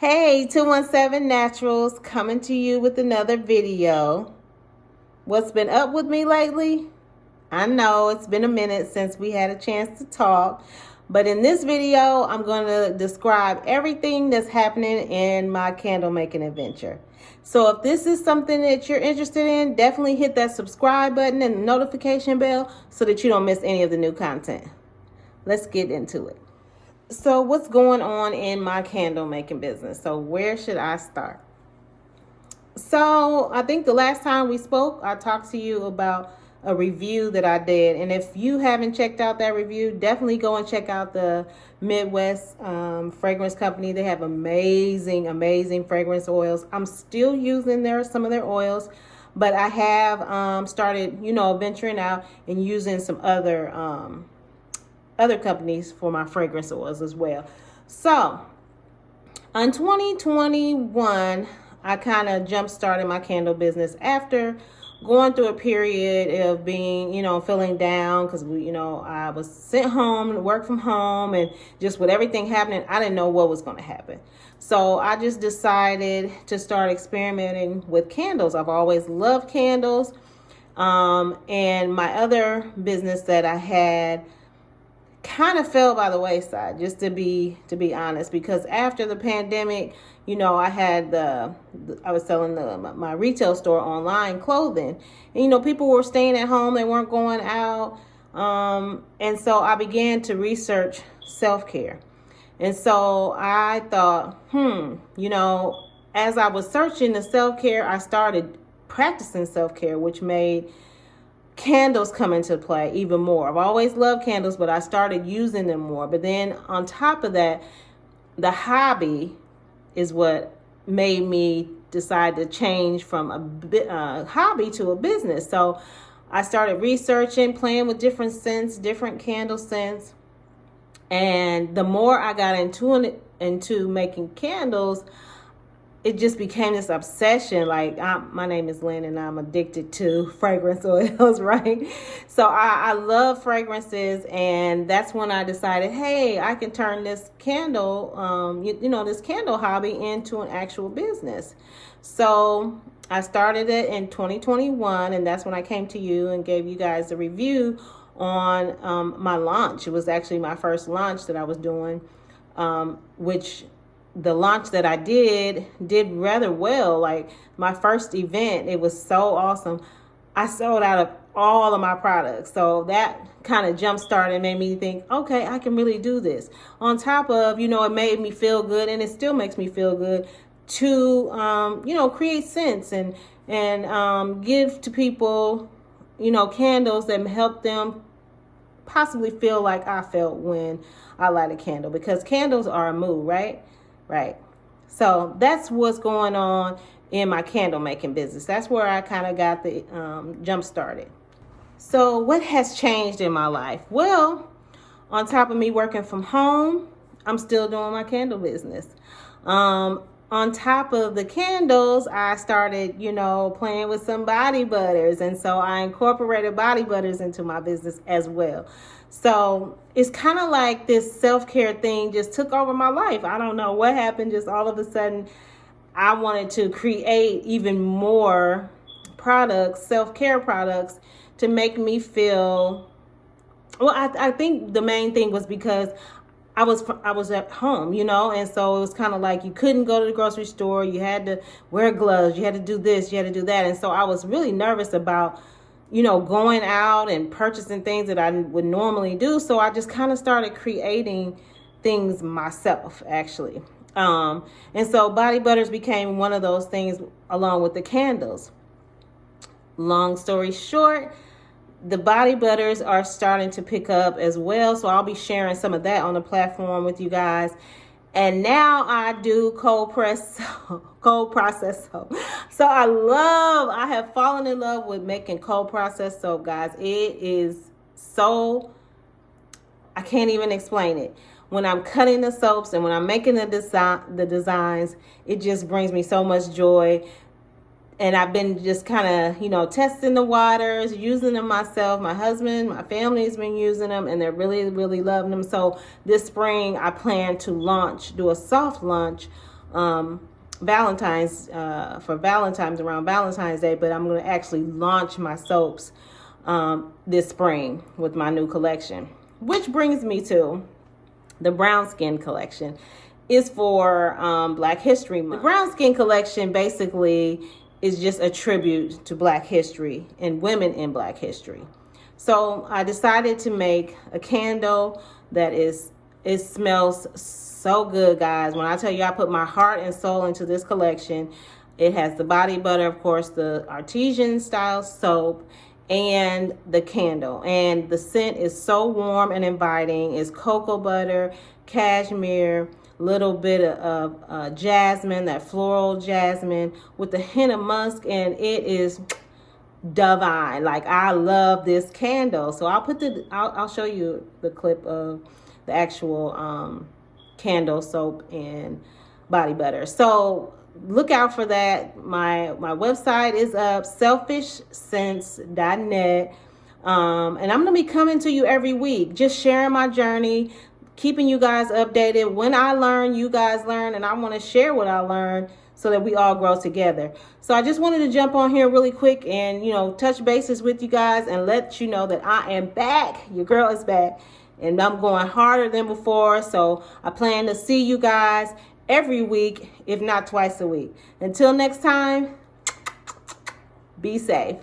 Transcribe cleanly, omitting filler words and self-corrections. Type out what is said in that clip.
Hey, 217 Naturals coming to you with another video. What's been up with me lately? I know it's been a minute since we had a chance to talk, but in this video, I'm going to describe everything that's happening in my candle making adventure. So if this is something that you're interested in, definitely hit that subscribe button and the notification bell so that you don't miss any of the new content. Let's get into it. So what's going on in my candle making business? So where should I start? So I think the last time we spoke, I talked to you about a review that I did. And if you haven't checked out that review, definitely go and check out the Midwest Fragrance Company. They have amazing fragrance oils. I'm still using some of their oils, but I have started, venturing out and using some other companies for my fragrance oils as well. So in 2021, I kind of jump started my candle business after going through a period of being, feeling down because I was sent home to work from home, and just with everything happening, I didn't know what was going to happen. So I just decided to start experimenting with candles. I've always loved candles. And my other business that I had kind of fell by the wayside, just to be honest, because after the pandemic, I had I was selling my retail store online clothing, and people were staying at home, they weren't going out, and so I began to research self-care. And so I thought, as I was searching the self-care, I started practicing self-care, which made candles come into play even more. I've always loved candles, but I started using them more. But then on top of that, the hobby is what made me decide to change from a hobby to a business. So I started researching, playing with different scents, different candle scents. And the more I got into making candles, it just became this obsession. Like, my name is Lynn, and I'm addicted to fragrance oils, right? So I love fragrances, and that's when I decided, hey, I can turn this candle, this candle hobby into an actual business. So I started it in 2021, and that's when I came to you and gave you guys a review on my launch. It was actually my first launch that I was doing, which the launch that I did rather well. Like, my first event, it was so awesome. I sold out of all of my products. So that kind of jump started and made me think, okay, I can really do this. On top of, it made me feel good, and it still makes me feel good to, create scents and give to people, candles that help them possibly feel like I felt when I light a candle, because candles are a mood, right? Right. So that's what's going on in my candle making business. That's where I kind of got the jump started. So what has changed in my life? Well, on top of me working from home, I'm still doing my candle business. On top of the candles, I started, playing with some body butters. And so I incorporated body butters into my business as well. So it's kind of like this self-care thing just took over my life. I don't know what happened. Just all of a sudden, I wanted to create even more products, self-care products, to make me feel, well, I think the main thing was because I was at home, and so it was kind of like you couldn't go to the grocery store. You had to wear gloves. You had to do this. You had to do that. And so I was really nervous about, going out and purchasing things that I would normally do. So I just kind of started creating things myself, actually. And so body butters became one of those things along with the candles. Long story short, the body butters are starting to pick up as well. So I'll be sharing some of that on the platform with you guys. And now I do cold process soap. So I have fallen in love with making cold process soap, guys. It is so, I can't even explain it. When I'm cutting the soaps and when I'm making the designs, it just brings me so much joy. And I've been just kind of, testing the waters, using them myself. My husband, my family's been using them, and they're really, really loving them. So this spring, I plan to do a soft launch Valentine's for Valentine's around Valentine's Day, but I'm going to actually launch my soaps this spring with my new collection, which brings me to the brown skin collection. Is for Black History Month. The brown skin collection basically is just a tribute to Black history and women in Black history. So I decided to make a candle that it smells so good, guys. When I tell you I put my heart and soul into this collection, it has the body butter, of course, the artesian style soap, and the candle. And the scent is so warm and inviting. It's cocoa butter, cashmere, little bit of jasmine, that floral jasmine with a hint of musk, and it is divine. Like, I love this candle. So I'll show you the clip of the actual candle, soap, and body butter. So look out for that. My website is up, selfishscentscandle.net. And I'm going to be coming to you every week, just sharing my journey, keeping you guys updated. When I learn, you guys learn, and I want to share what I learned so that we all grow together. So I just wanted to jump on here really quick and, touch bases with you guys and let you know that I am back. Your girl is back, and I'm going harder than before. So I plan to see you guys every week, if not twice a week. Until next time, be safe.